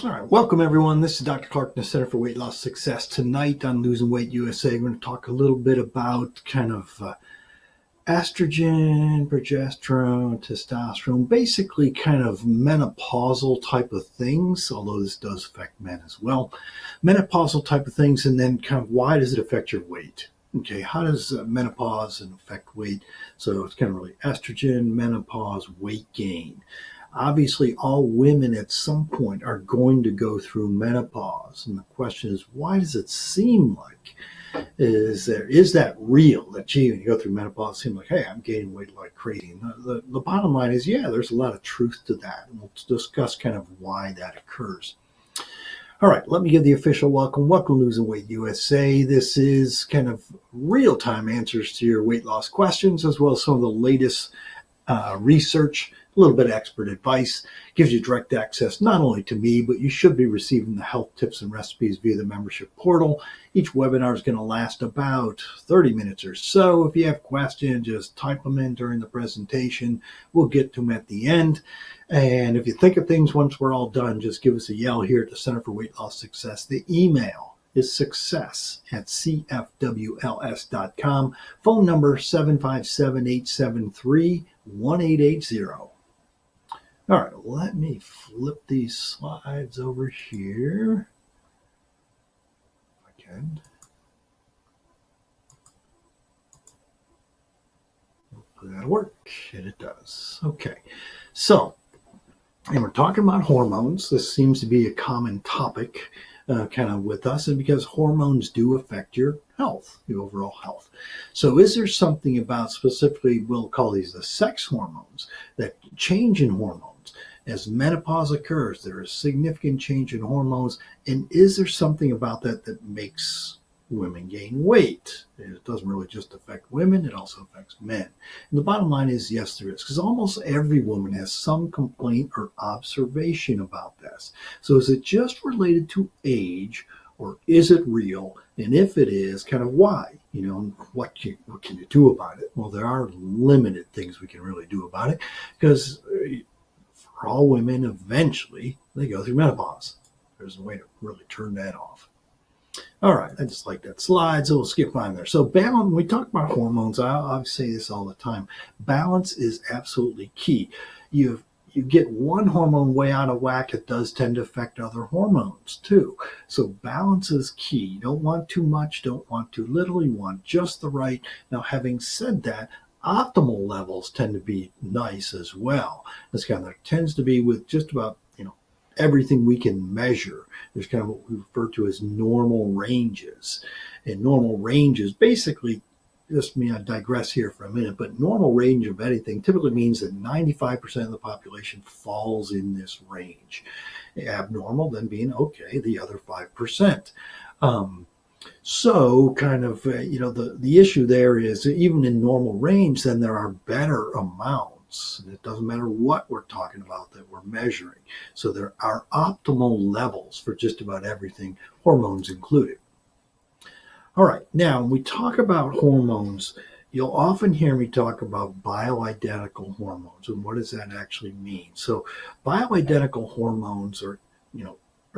All right, welcome everyone. This is Dr. Clark, the Center for Weight Loss Success. Tonight on Losing Weight USA, we're going to talk a little bit about estrogen, progesterone, testosterone, basically kind of menopausal type of things, although this does affect men as well. Menopausal type of things, and then kind of why does it affect your weight? Okay, how does menopause affect weight? So it's kind of really estrogen, menopause, weight gain. Obviously, all women at some point are going to go through menopause. And the question is, why does it seem like is that real that gee, when you go through menopause, it seems like, hey, I'm gaining weight like crazy? And the bottom line is, yeah, there's a lot of truth to that. And we'll discuss kind of why that occurs. All right, let me give the official welcome. Welcome to Losing Weight USA. This is kind of real-time answers to your weight loss questions, as well as some of the latest research, a little bit of expert advice, gives you direct access not only to me, but you should be receiving the health tips and recipes via the membership portal. Each webinar is going to last about 30 minutes or so. If you have questions, just type them in during the presentation. We'll get to them at the end. And if you think of things once we're all done, just give us a yell here at the Center for Weight Loss Success. The email is success@cfwls.com. Phone number 757-873-1880. All right, let me flip these slides over here. If I can. Hopefully that'll work, and it does. Okay, so, and we're talking about hormones. This seems to be a common topic kind of with us, and because hormones do affect your health, your overall health. So is there something about, specifically, we'll call these the sex hormones, that change in hormones? As menopause occurs, there is significant change in hormones, and is there something about that that makes women gain weight? It doesn't really just affect women, it also affects men. And the bottom line is, yes, there is, because almost every woman has some complaint or observation about this. So is it just related to age, or is it real? And if it is, kind of why? What can you do about it? Well, there are limited things we can really do about it, because for all women, eventually they go through menopause. There's a way to really turn that off. All right, I just like that slide, so we'll skip on there. So balance, when we talk about hormones, I say this all the time, balance is absolutely key. You get one hormone way out of whack, it does tend to affect other hormones too. So balance is key. You don't want too much, don't want too little, you want just the right. Now, having said that, optimal levels tend to be nice as well. That's kind of, there tends to be with just about everything we can measure. There's kind of what we refer to as normal ranges. And normal ranges basically, just I digress here for a minute, but normal range of anything typically means that 95% of the population falls in this range. Abnormal then being, okay, the other 5%. So kind of, the issue there is, even in normal range, then there are better amounts. And it doesn't matter what we're talking about that we're measuring. So there are optimal levels for just about everything, hormones included. All right, now when we talk about hormones, you'll often hear me talk about bioidentical hormones. And what does that actually mean? So bioidentical hormones are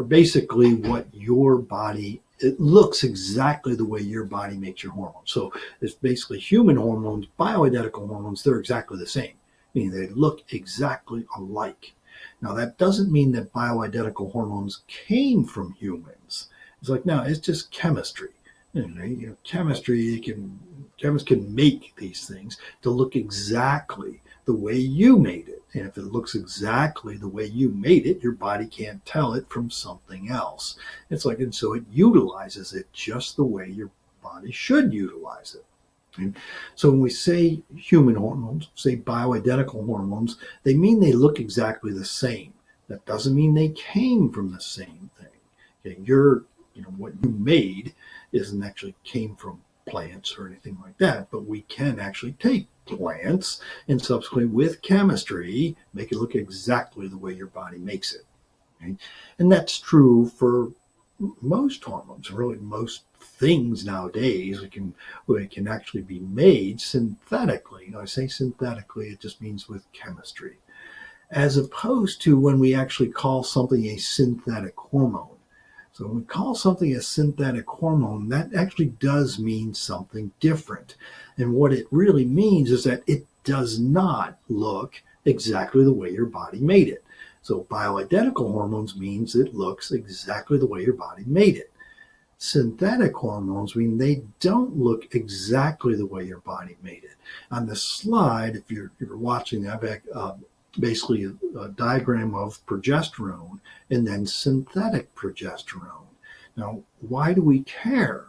basically what your body, it looks exactly the way your body makes your hormones. So it's basically human hormones, bioidentical hormones, they're exactly the same, meaning they look exactly alike. Now, that doesn't mean that bioidentical hormones came from humans. It's like, no, it's just chemistry. Chemistry, chemists can make these things to look exactly the way you made it. And if it looks exactly the way you made it, your body can't tell it from something else. It's like, and so it utilizes it just the way your body should utilize it. And so when we say human hormones, say bioidentical hormones, they mean they look exactly the same. That doesn't mean they came from the same thing. Okay, what you made isn't actually came from plants or anything like that, but we can actually take plants and subsequently with chemistry make it look exactly the way your body makes it. Okay? And that's true for most hormones, really most things nowadays. It can actually be made synthetically. I say synthetically, it just means with chemistry. as opposed to when we actually call something a synthetic hormone. So when we call something a synthetic hormone, that actually does mean something different. And what it really means is that it does not look exactly the way your body made it. So bioidentical hormones means it looks exactly the way your body made it. Synthetic hormones mean they don't look exactly the way your body made it. On the slide, if you're watching, I've basically a diagram of progesterone and then synthetic progesterone. Now, why do we care?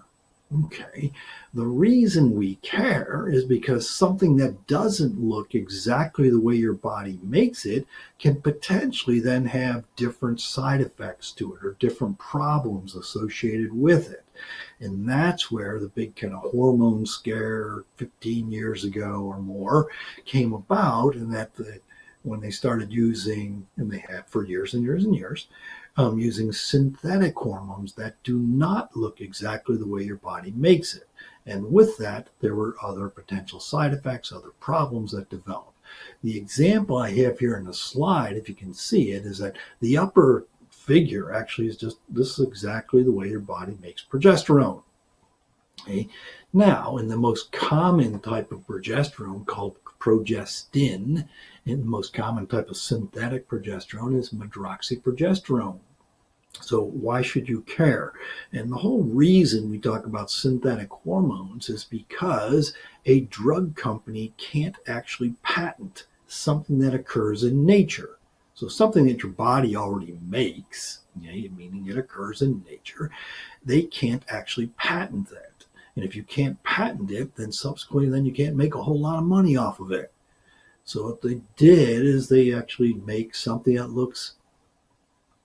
Okay, the reason we care is because something that doesn't look exactly the way your body makes it can potentially then have different side effects to it or different problems associated with it. And that's where the big kind of hormone scare 15 years ago or more came about, and that when they started using, and they have for years and years and years, using synthetic hormones that do not look exactly the way your body makes it. And with that, there were other potential side effects, other problems that developed. The example I have here in the slide, if you can see it, is that the upper figure actually is just, this is exactly the way your body makes progesterone. Okay. Now, in the most common type of progesterone called progestin, and the most common type of synthetic progesterone is medroxyprogesterone. So why should you care? And the whole reason we talk about synthetic hormones is because a drug company can't actually patent something that occurs in nature. So something that your body already makes, meaning it occurs in nature, they can't actually patent that. And if you can't patent it, then subsequently then you can't make a whole lot of money off of it. So what they did is they actually make something that looks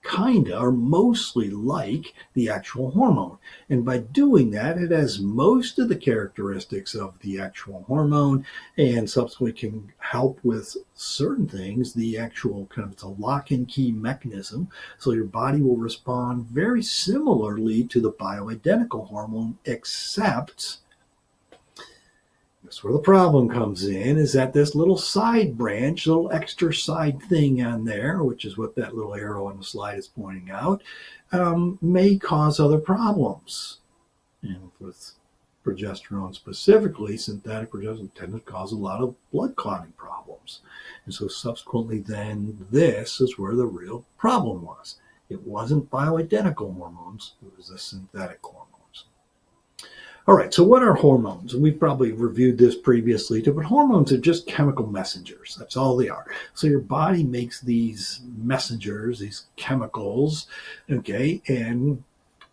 kinda or mostly like the actual hormone. And by doing that, it has most of the characteristics of the actual hormone and subsequently can help with certain things. The actual kind of, it's a lock and key mechanism. So your body will respond very similarly to the bioidentical hormone, except that's where the problem comes in, is that this little side branch, little extra side thing on there, which is what that little arrow on the slide is pointing out, may cause other problems. And with progesterone specifically, synthetic progesterone tends to cause a lot of blood clotting problems. And so subsequently then, this is where the real problem was. It wasn't bioidentical hormones, it was the synthetic hormones. All right, so what are hormones? And we've probably reviewed this previously too, but hormones are just chemical messengers. That's all they are. So your body makes these messengers, these chemicals, okay, and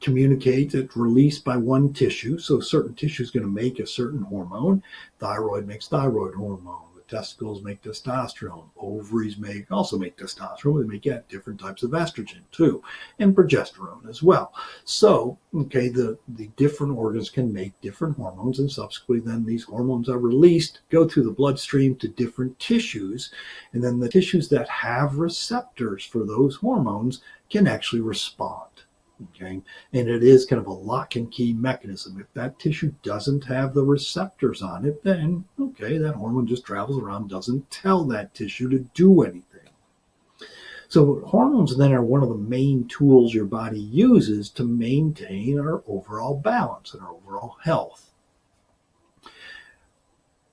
communicate it released by one tissue. So a certain tissue is going to make a certain hormone. Thyroid makes thyroid hormone. Testicles make testosterone. Ovaries also make testosterone. They make different types of estrogen too, and progesterone as well. So, okay, the different organs can make different hormones, and subsequently then these hormones are released, go through the bloodstream to different tissues, and then the tissues that have receptors for those hormones can actually respond. Okay, and it is kind of a lock and key mechanism. If that tissue doesn't have the receptors on it, then okay, that hormone just travels around, doesn't tell that tissue to do anything. So hormones then are one of the main tools your body uses to maintain our overall balance and our overall health.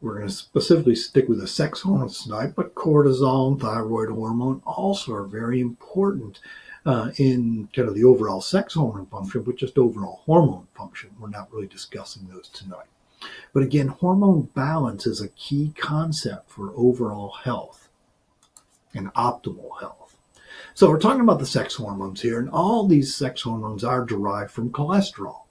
We're going to specifically stick with the sex hormones tonight, but cortisol and thyroid hormone also are very important in kind of the overall sex hormone function, but just overall hormone function. We're not really discussing those tonight. But again, hormone balance is a key concept for overall health and optimal health. So we're talking about the sex hormones here, and all these sex hormones are derived from cholesterol.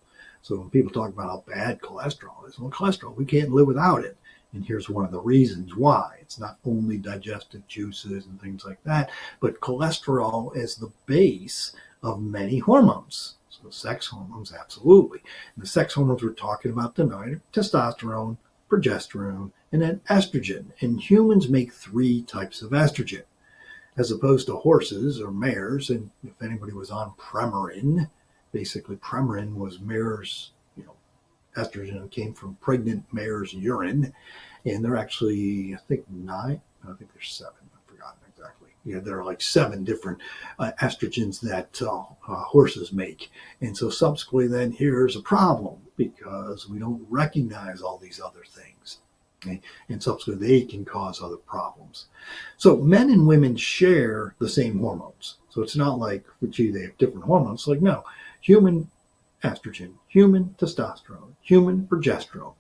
So when people talk about how bad cholesterol is, well, cholesterol, we can't live without it. And here's one of the reasons why. It's not only digestive juices and things like that, but cholesterol is the base of many hormones. So sex hormones, absolutely. And the sex hormones we're talking about tonight are testosterone, progesterone, and then estrogen. And humans make three types of estrogen, as opposed to horses or mares. And if anybody was on Premarin, basically Premarin was mares, estrogen came from pregnant mare's urine, and they're actually, I think, 9. I think there's 7. I've forgotten exactly. there are like 7 different estrogens that horses make. And so subsequently then here's a problem because we don't recognize all these other things. Okay? And subsequently they can cause other problems. So men and women share the same hormones. So it's not like, gee, they have different hormones. Like, no, human estrogen, human testosterone, human progesterone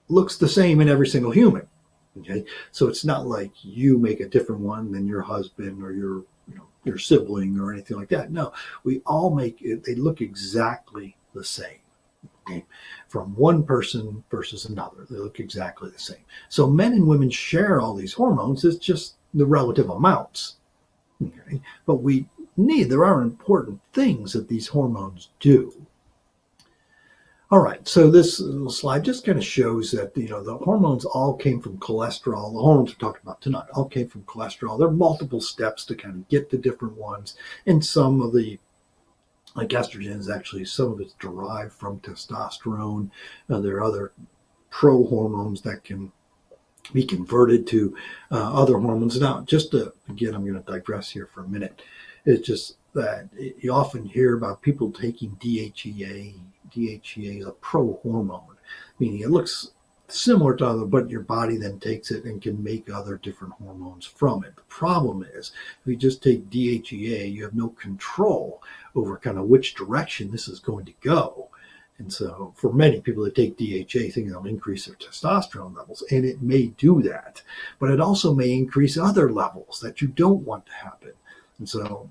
looks the same in every single human. Okay, so it's not like you make a different one than your husband or your sibling or anything like that. No, we all make it. They look exactly the same. Okay, from one person versus another, they look exactly the same. So men and women share all these hormones. It's just the relative amounts. Okay, but there are important things that these hormones do. All right, so this little slide just kind of shows that, the hormones all came from cholesterol. The hormones we're talking about tonight all came from cholesterol. There are multiple steps to kind of get to different ones. And some of the, like estrogens, actually, some of it's derived from testosterone. There are other pro-hormones that can be converted to other hormones. Now, again, I'm going to digress here for a minute. It's just that you often hear about people taking DHEA. DHEA is a pro-hormone, meaning it looks similar to other, but your body then takes it and can make other different hormones from it. The problem is, if you just take DHEA, you have no control over kind of which direction this is going to go. And so for many people that take DHA, thinking they'll increase their testosterone levels, and it may do that, but it also may increase other levels that you don't want to happen. And so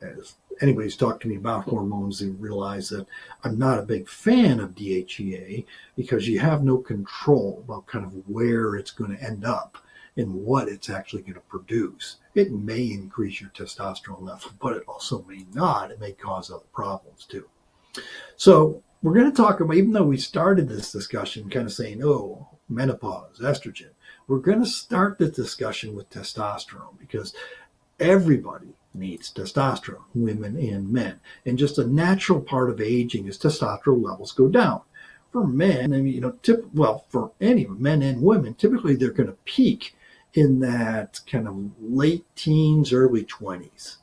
as anybody's talked to me about hormones, they realize that I'm not a big fan of DHEA because you have no control about kind of where it's going to end up and what it's actually going to produce. It may increase your testosterone level, but it also may not. It may cause other problems too. So we're going to talk about, even though we started this discussion kind of saying, oh, menopause, estrogen, we're going to start the discussion with testosterone because everybody needs testosterone, women and men. And just a natural part of aging is testosterone levels go down. For men, for any men and women, typically they're going to peak in that kind of late teens, early 20s.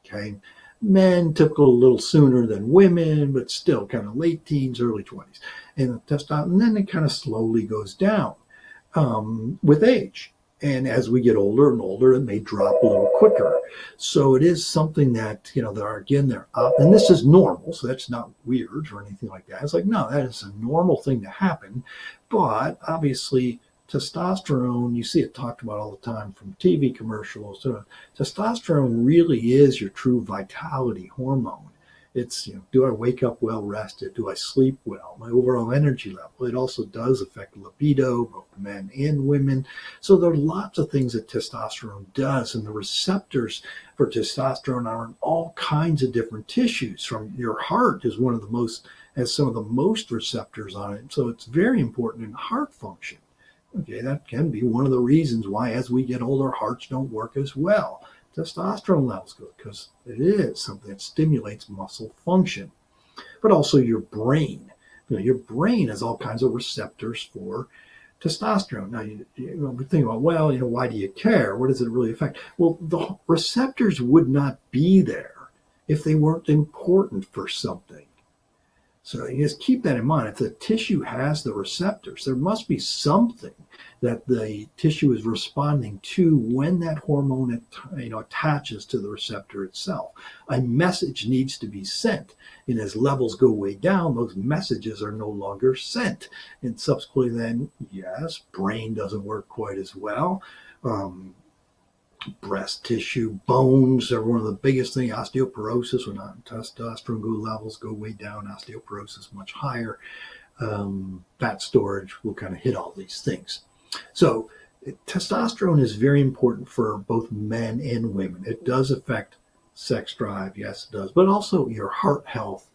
Okay. Men typically a little sooner than women, but still kind of late teens, early 20s. And the testosterone, and then it kind of slowly goes down with age. And as we get older and older, it may drop a little quicker. So it is something that, and this is normal, so that's not weird or anything like that. It's like, no, that is a normal thing to happen. But obviously, testosterone, you see it talked about all the time from TV commercials. Testosterone really is your true vitality hormone. It's, do I wake up well rested? Do I sleep well? My overall energy level. It also does affect libido, both men and women. So there are lots of things that testosterone does, and the receptors for testosterone are in all kinds of different tissues. From your heart is has some of the most receptors on it. So it's very important in heart function. Okay, that can be one of the reasons why as we get older, hearts don't work as well. Testosterone levels go because it is something that stimulates muscle function, but also your brain. Your brain has all kinds of receptors for testosterone. Now, we think about, why do you care? What does it really affect? Well, the receptors would not be there if they weren't important for something. So you just keep that in mind. If the tissue has the receptors, there must be something that the tissue is responding to when that hormone attaches to the receptor itself. A message needs to be sent. And as levels go way down, those messages are no longer sent. And subsequently then, yes, brain doesn't work quite as well. Breast tissue, bones are one of the biggest things. Osteoporosis, when testosterone levels go way down, osteoporosis much higher. Fat storage will kind of hit all these things. So testosterone is very important for both men and women. It does affect sex drive, yes it does, but also your heart health,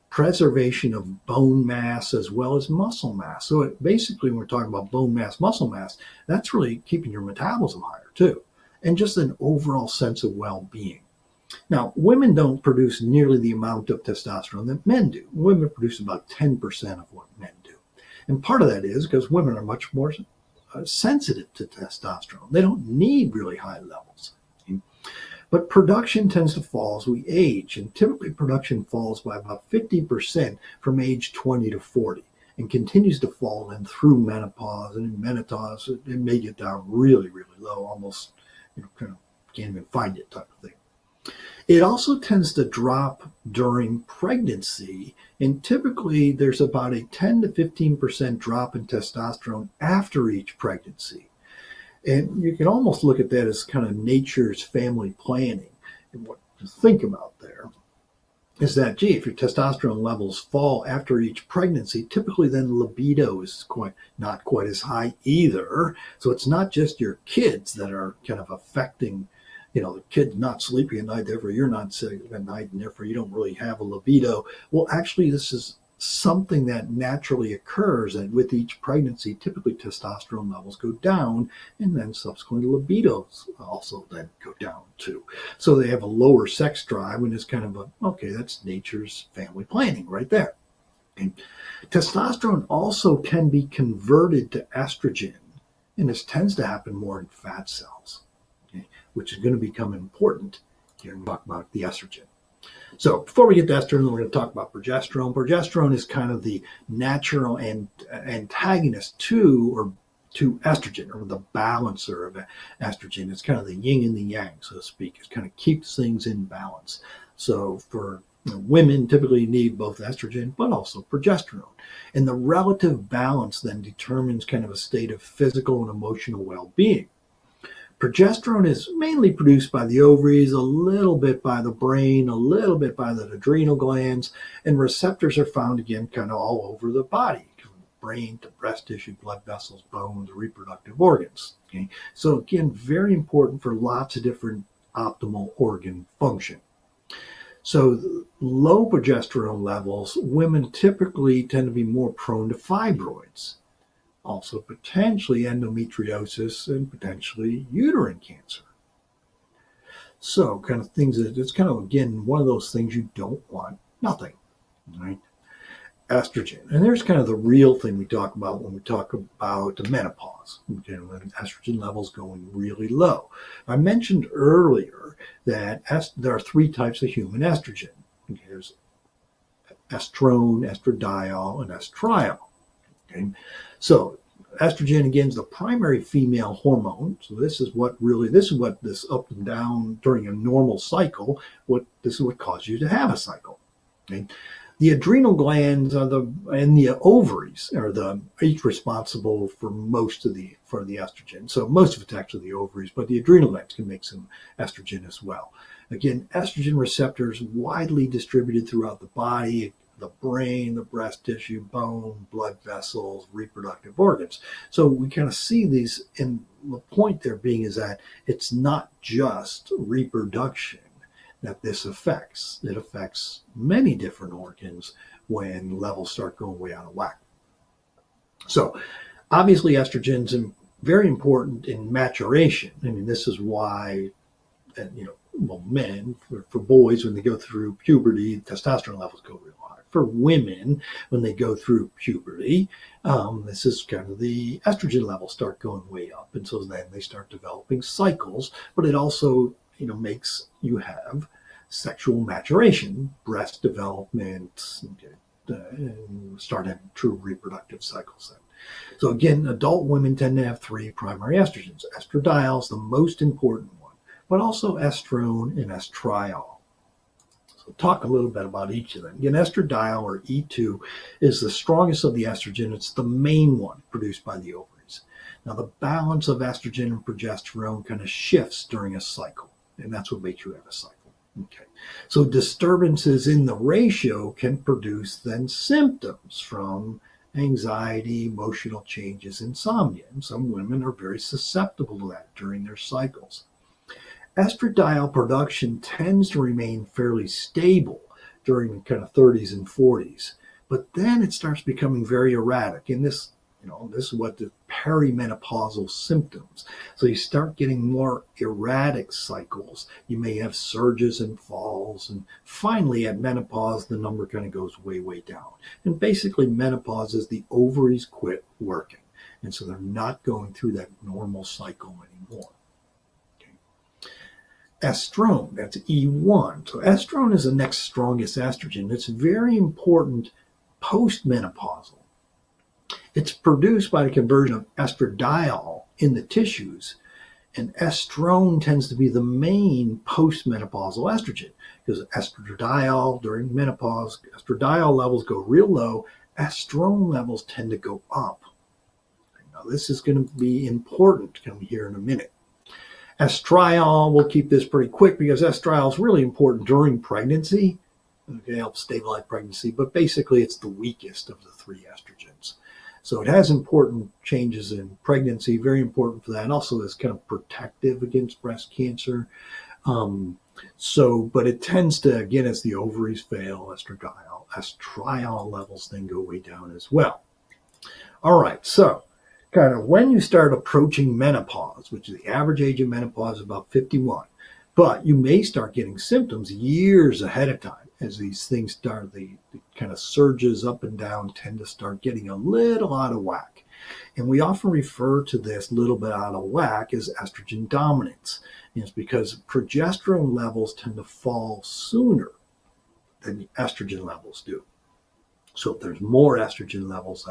preservation of bone mass as well as muscle mass. So basically when we're talking about bone mass, muscle mass, that's really keeping your metabolism higher too. And just an overall sense of well-being. Now, women don't produce nearly the amount of testosterone that men do. Women produce about 10% of what men do. And part of that is because women are much more sensitive to testosterone. They don't need really high levels. But production tends to fall as we age, and typically production falls by about 50% from age 20 to 40 and continues to fall then through menopause. And in menopause, it may get down really, really low, almost, kind of can't even find it type of thing. It also tends to drop during pregnancy, and typically there's about a 10 to 15% drop in testosterone after each pregnancy. And you can almost look at that as kind of nature's family planning. And what to think about there is that, gee, if your testosterone levels fall after each pregnancy, typically then libido is not quite as high either. So it's not just your kids that are kind of affecting, the kid's not sleeping at night, therefore you're not sleeping at night, and therefore you don't really have a libido. Well, actually, this is something that naturally occurs, and with each pregnancy, typically testosterone levels go down, and then subsequently libidos also then go down too. So they have a lower sex drive, and it's kind of okay, that's nature's family planning right there. And testosterone also can be converted to estrogen, and this tends to happen more in fat cells, okay, which is going to become important here and talk about the estrogen. So before we get to estrogen, we're going to talk about progesterone. Progesterone is kind of the natural antagonist to estrogen, or the balancer of estrogen. It's kind of the yin and the yang, so to speak. It kind of keeps things in balance. So for women, typically need both estrogen, but also progesterone. And the relative balance then determines kind of a state of physical and emotional well-being. Progesterone is mainly produced by the ovaries, a little bit by the brain, a little bit by the adrenal glands, and receptors are found again kind of all over the body, from the brain to breast tissue, blood vessels, bones, reproductive organs. Okay? So again, very important for lots of different optimal organ function. So low progesterone levels, women typically tend to be more prone to fibroids. Also potentially endometriosis and potentially uterine cancer. So kind of things that it's kind of, again, one of those things you don't want nothing, right? Estrogen. And there's kind of the real thing we talk about when we talk about the menopause, okay, when estrogen levels going really low. I mentioned earlier that there are three types of human estrogen. Okay, there's estrone, estradiol, and estriol. Okay? So estrogen, again, is the primary female hormone. So this is what this up and down during a normal cycle, this is what causes you to have a cycle. Okay? The adrenal glands and the ovaries are each responsible for the estrogen. So most of it's actually the ovaries, but the adrenal glands can make some estrogen as well. Again, estrogen receptors widely distributed throughout the body, the brain, the breast tissue, bone, blood vessels, reproductive organs. So we kind of see these, and the point there being is that it's not just reproduction that this affects. It affects many different organs when levels start going way out of whack. So obviously estrogen's very important in maturation. I mean, this is why, men, for boys, when they go through puberty, testosterone levels go real high. For women, when they go through puberty, this is kind of the estrogen levels start going way up. And so then they start developing cycles, but it also, makes you have sexual maturation, breast development, and start having true reproductive cycles then. So again, adult women tend to have three primary estrogens. Estradiol is the most important one, but also estrone and estriol. So talk a little bit about each of them. Again, estradiol, or E2, is the strongest of the estrogen. It's the main one produced by the ovaries. Now, the balance of estrogen and progesterone kind of shifts during a cycle, and that's what makes you have a cycle. Okay, so disturbances in the ratio can produce then symptoms from anxiety, emotional changes, insomnia. And some women are very susceptible to that during their cycles. Estradiol production tends to remain fairly stable during the kind of 30s and 40s, but then it starts becoming very erratic. And this is what the perimenopausal symptoms. So you start getting more erratic cycles. You may have surges and falls, and finally at menopause, the number kind of goes way, way down. And basically menopause is the ovaries quit working. And so they're not going through that normal cycle anymore. estrone, that's E1. So estrone is the next strongest estrogen. It's very important postmenopausal. It's produced by the conversion of estradiol in the tissues, and estrone tends to be the main postmenopausal estrogen because estradiol during menopause, estradiol levels go real low, estrone levels tend to go up. Now, this is going to be important coming here in a minute. Estriol, we'll keep this pretty quick because estriol is really important during pregnancy. Okay, helps stabilize pregnancy, but basically it's the weakest of the three estrogens. So it has important changes in pregnancy, very important for that. And also is kind of protective against breast cancer. But it tends to, again, as the ovaries fail, estriol levels then go way down as well. All right, so kind of when you start approaching menopause, which is the average age of menopause is about 51, but you may start getting symptoms years ahead of time as these things start, the kind of surges up and down tend to start getting a little out of whack. And we often refer to this little bit out of whack as estrogen dominance. And it's because progesterone levels tend to fall sooner than the estrogen levels do. So if there's more estrogen levels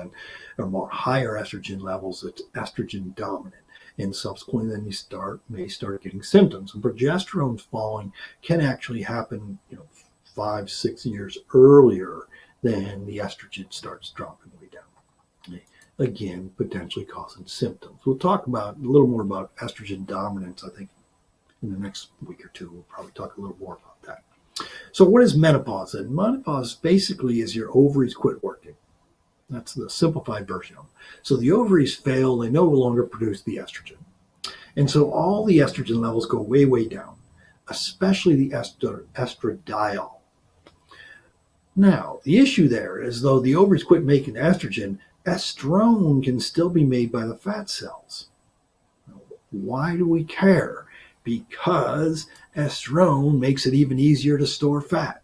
or more higher estrogen levels, it's estrogen dominant. And subsequently, then you may start getting symptoms. And progesterone falling can actually happen, 5-6 years earlier than the estrogen starts dropping way down. Again, potentially causing symptoms. We'll talk about a little more about estrogen dominance, I think, in the next week or two. We'll probably talk a little more about that. So what is menopause? And menopause basically is your ovaries quit working. That's the simplified version of them. So the ovaries fail, they no longer produce the estrogen. And so all the estrogen levels go way, way down, especially the estradiol. Now, the issue there is though the ovaries quit making estrogen, estrone can still be made by the fat cells. Why do we care? Because estrone makes it even easier to store fat.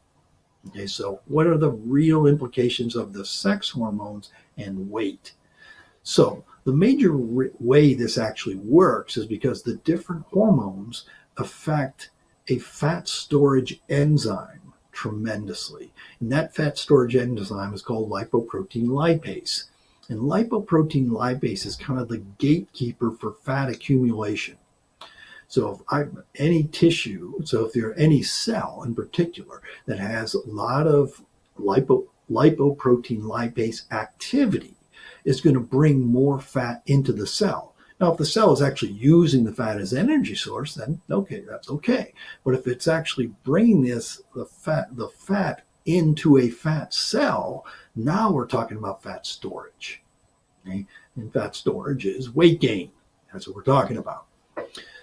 Okay, so what are the real implications of the sex hormones and weight? So the major way this actually works is because the different hormones affect a fat storage enzyme tremendously. And that fat storage enzyme is called lipoprotein lipase. And lipoprotein lipase is kind of the gatekeeper for fat accumulation. So if there any cell in particular that has a lot of lipoprotein lipase activity, is going to bring more fat into the cell. Now, if the cell is actually using the fat as an energy source, then okay, that's okay. But if it's actually bringing the fat into a fat cell, now we're talking about fat storage. Okay? And fat storage is weight gain. That's what we're talking about.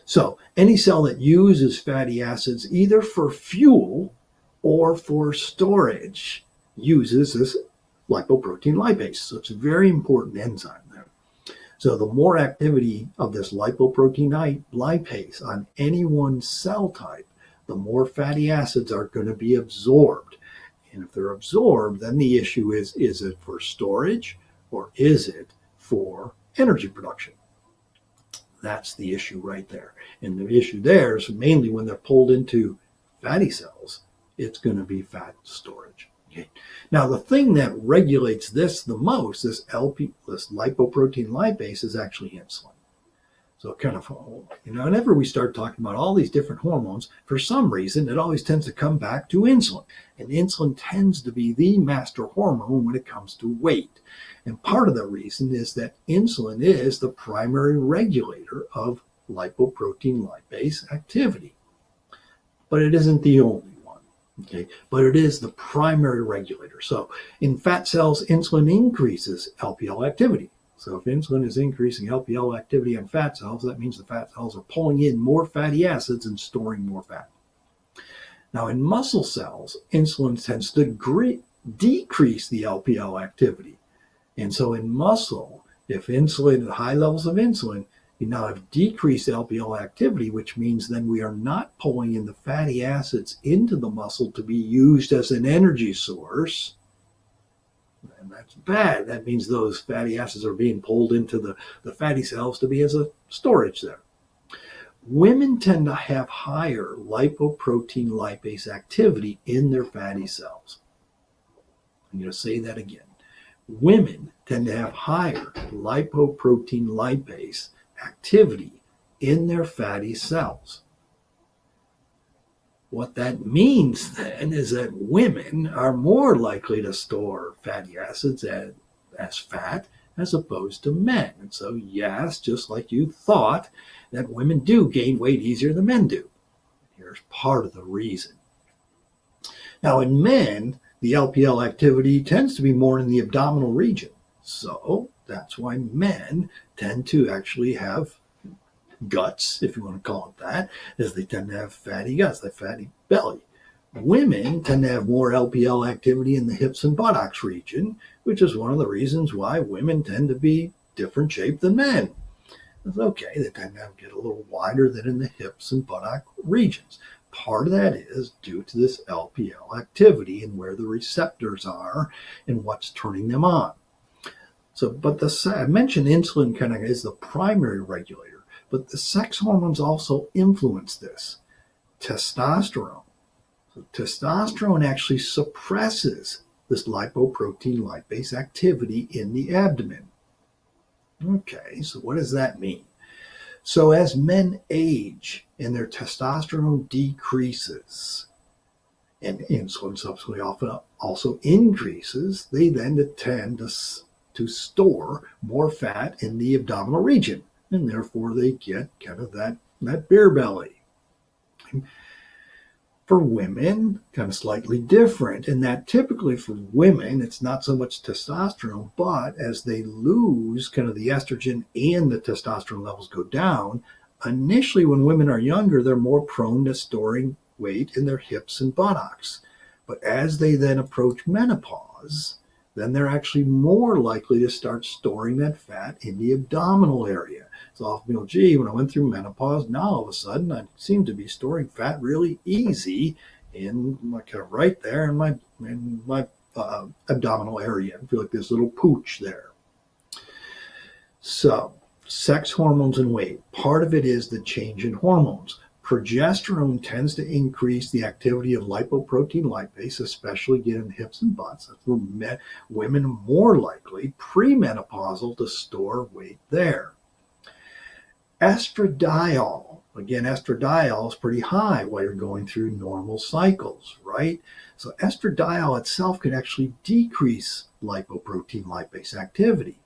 So any cell that uses fatty acids either for fuel or for storage uses this lipoprotein lipase. So it's a very important enzyme there. So the more activity of this lipoprotein lipase on any one cell type, the more fatty acids are going to be absorbed. And if they're absorbed, then the issue is it for storage or is it for energy production? That's the issue right there. And the issue there is mainly when they're pulled into fatty cells, it's going to be fat storage. Okay. Now, the thing that regulates this the most, this lipoprotein lipase, is actually insulin. So kind of, whenever we start talking about all these different hormones, for some reason, it always tends to come back to insulin. And insulin tends to be the master hormone when it comes to weight. And part of the reason is that insulin is the primary regulator of lipoprotein lipase activity. But it isn't the only one, okay? But it is the primary regulator. So in fat cells, insulin increases LPL activity. So if insulin is increasing LPL activity on fat cells, that means the fat cells are pulling in more fatty acids and storing more fat. Now in muscle cells, insulin tends to decrease the LPL activity. And so in muscle, if high levels of insulin, you now have decreased LPL activity, which means then we are not pulling in the fatty acids into the muscle to be used as an energy source. And that's bad. That means those fatty acids are being pulled into the fatty cells to be as a storage there. Women tend to have higher lipoprotein lipase activity in their fatty cells. I'm going to say that again. Women tend to have higher lipoprotein lipase activity in their fatty cells. What that means then is that women are more likely to store fatty acids as fat as opposed to men. And so, yes, just like you thought, that women do gain weight easier than men do. Here's part of the reason. Now, in men, the LPL activity tends to be more in the abdominal region. So that's why men tend to actually have guts, if you want to call it that, is they tend to have fatty guts, that fatty belly. Women tend to have more LPL activity in the hips and buttocks region, which is one of the reasons why women tend to be different shaped than men. It's okay, they tend to get a little wider than in the hips and buttock regions. Part of that is due to this LPL activity and where the receptors are and what's turning them on. So, but I mentioned insulin kind of is the primary regulator, but the sex hormones also influence this. Testosterone. So testosterone actually suppresses this lipoprotein lipase activity in the abdomen. Okay, so what does that mean? So as men age and their testosterone decreases and insulin subsequently often also increases, they then tend to store more fat in the abdominal region, and therefore they get kind of that beer belly. For women, kind of slightly different in that typically for women, it's not so much testosterone, but as they lose kind of the estrogen and the testosterone levels go down, initially when women are younger, they're more prone to storing weight in their hips and buttocks. But as they then approach menopause, then they're actually more likely to start storing that fat in the abdominal area. So often, gee, when I went through menopause, now all of a sudden I seem to be storing fat really easy in kind of right there in my abdominal area. I feel like this little pooch there. So sex hormones and weight. Part of it is the change in hormones. Progesterone tends to increase the activity of lipoprotein lipase, especially again in hips and butts. That's where women are more likely premenopausal to store weight there. Estradiol, again, estradiol is pretty high while you're going through normal cycles, right? So estradiol itself can actually decrease lipoprotein lipase activity.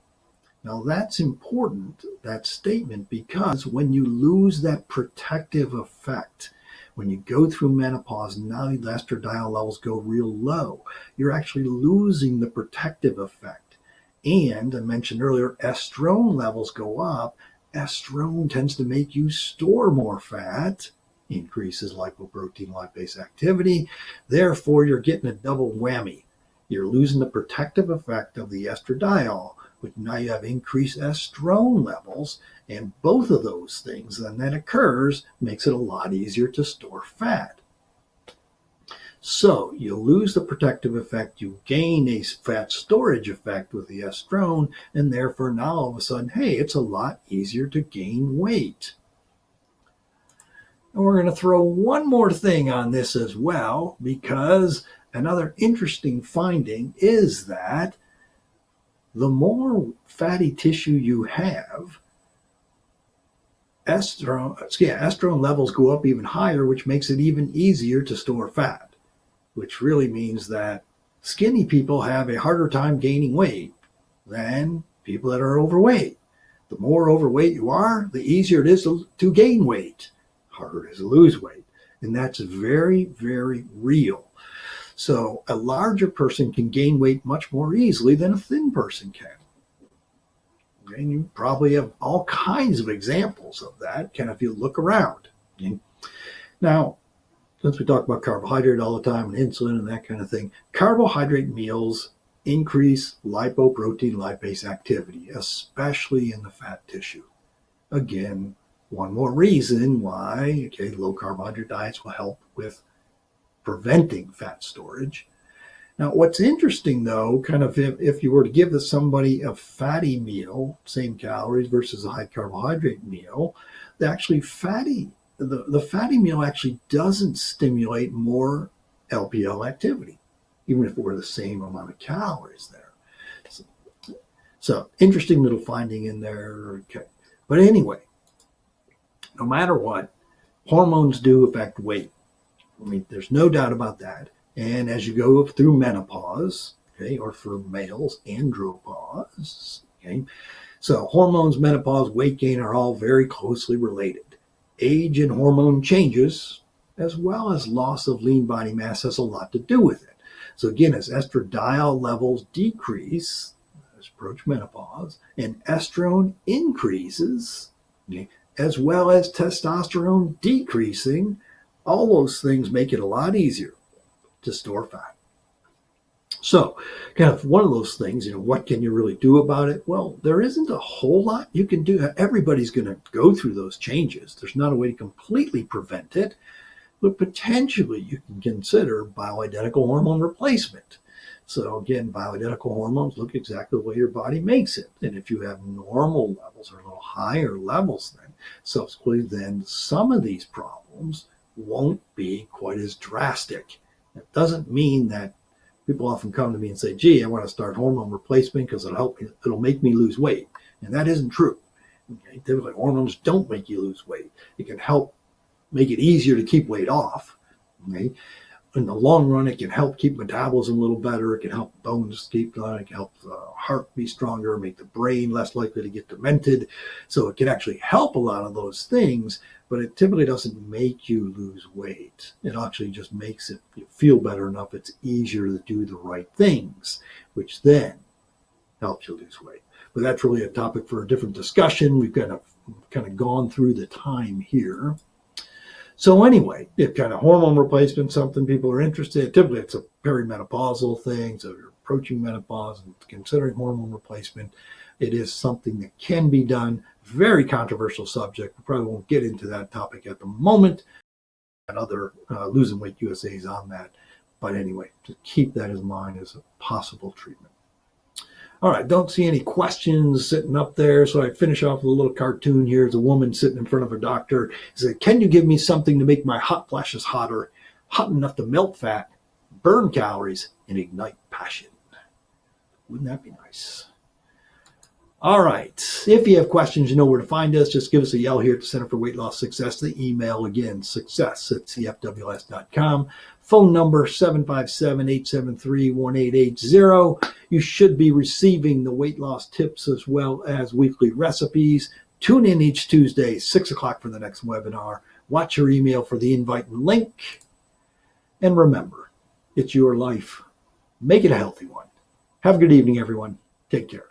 Now that's important, that statement, because when you lose that protective effect, when you go through menopause, now the estradiol levels go real low. You're actually losing the protective effect. And I mentioned earlier, estrone levels go up. Estrone tends to make you store more fat, increases lipoprotein lipase activity. Therefore, you're getting a double whammy. You're losing the protective effect of the estradiol, but now you have increased estrone levels, and both of those things, then that occurs, makes it a lot easier to store fat. So you lose the protective effect, you gain a fat storage effect with the estrone, and therefore now all of a sudden, hey, it's a lot easier to gain weight. And we're going to throw one more thing on this as well, because another interesting finding is that the more fatty tissue you have, estrone levels go up even higher, which makes it even easier to store fat, which really means that skinny people have a harder time gaining weight than people that are overweight. The more overweight you are, the easier it is to gain weight, harder it is to lose weight. And that's very, very real. So a larger person can gain weight much more easily than a thin person can. And you probably have all kinds of examples of that, kind of if you look around. Now, since we talk about carbohydrate all the time and insulin and that kind of thing, carbohydrate meals increase lipoprotein lipase activity, especially in the fat tissue. Again, one more reason why low carbohydrate diets will help with preventing fat storage. Now, what's interesting though, kind of if you were to give somebody a fatty meal, same calories versus a high carbohydrate meal, the fatty meal actually doesn't stimulate more LPL activity, even if it were the same amount of calories there. So interesting little finding in there. Okay. But anyway, no matter what, hormones do affect weight. I mean, there's no doubt about that. And as you go through menopause, okay, or for males, andropause, okay, so hormones, menopause, weight gain are all very closely related. Age and hormone changes, as well as loss of lean body mass, has a lot to do with it. So again, as estradiol levels decrease, as approach menopause, and estrone increases, okay, as well as testosterone decreasing, all those things make it a lot easier to store fat. So, kind of one of those things, what can you really do about it? Well, there isn't a whole lot you can do. Everybody's going to go through those changes. There's not a way to completely prevent it, but potentially you can consider bioidentical hormone replacement. So again, bioidentical hormones look exactly the way your body makes it. And if you have normal levels or a little higher levels, then subsequently, then some of these problems won't be quite as drastic. That doesn't mean that people often come to me and say, gee, I want to start hormone replacement because it'll make me lose weight. And that isn't true. Okay? Typically, hormones don't make you lose weight. It can help make it easier to keep weight off. Okay? In the long run, it can help keep metabolism a little better. It can help bones keep going. It can help the heart be stronger, make the brain less likely to get demented. So it can actually help a lot of those things, but it typically doesn't make you lose weight. It actually just makes it feel better enough. It's easier to do the right things, which then helps you lose weight. But that's really a topic for a different discussion. We've kind of gone through the time here. So anyway, if kind of hormone replacement, something people are interested in, typically it's a perimenopausal thing. So if you're approaching menopause and considering hormone replacement, it is something that can be done. Very controversial subject. We probably won't get into that topic at the moment. And other Losing Weight USA's on that. But anyway, just keep that in mind as a possible treatment. All right, don't see any questions sitting up there, so I finish off with a little cartoon here. There's a woman sitting in front of her doctor. She said, can you give me something to make my hot flashes hotter, hot enough to melt fat, burn calories, and ignite passion? Wouldn't that be nice? All right, if you have questions, you know where to find us. Just give us a yell here at the Center for Weight Loss Success. The email, again, success@cfws.com. Phone number 757-873-1880. You should be receiving the weight loss tips as well as weekly recipes. Tune in each Tuesday, 6 o'clock for the next webinar. Watch your email for the invite and link. And remember, it's your life. Make it a healthy one. Have a good evening, everyone. Take care.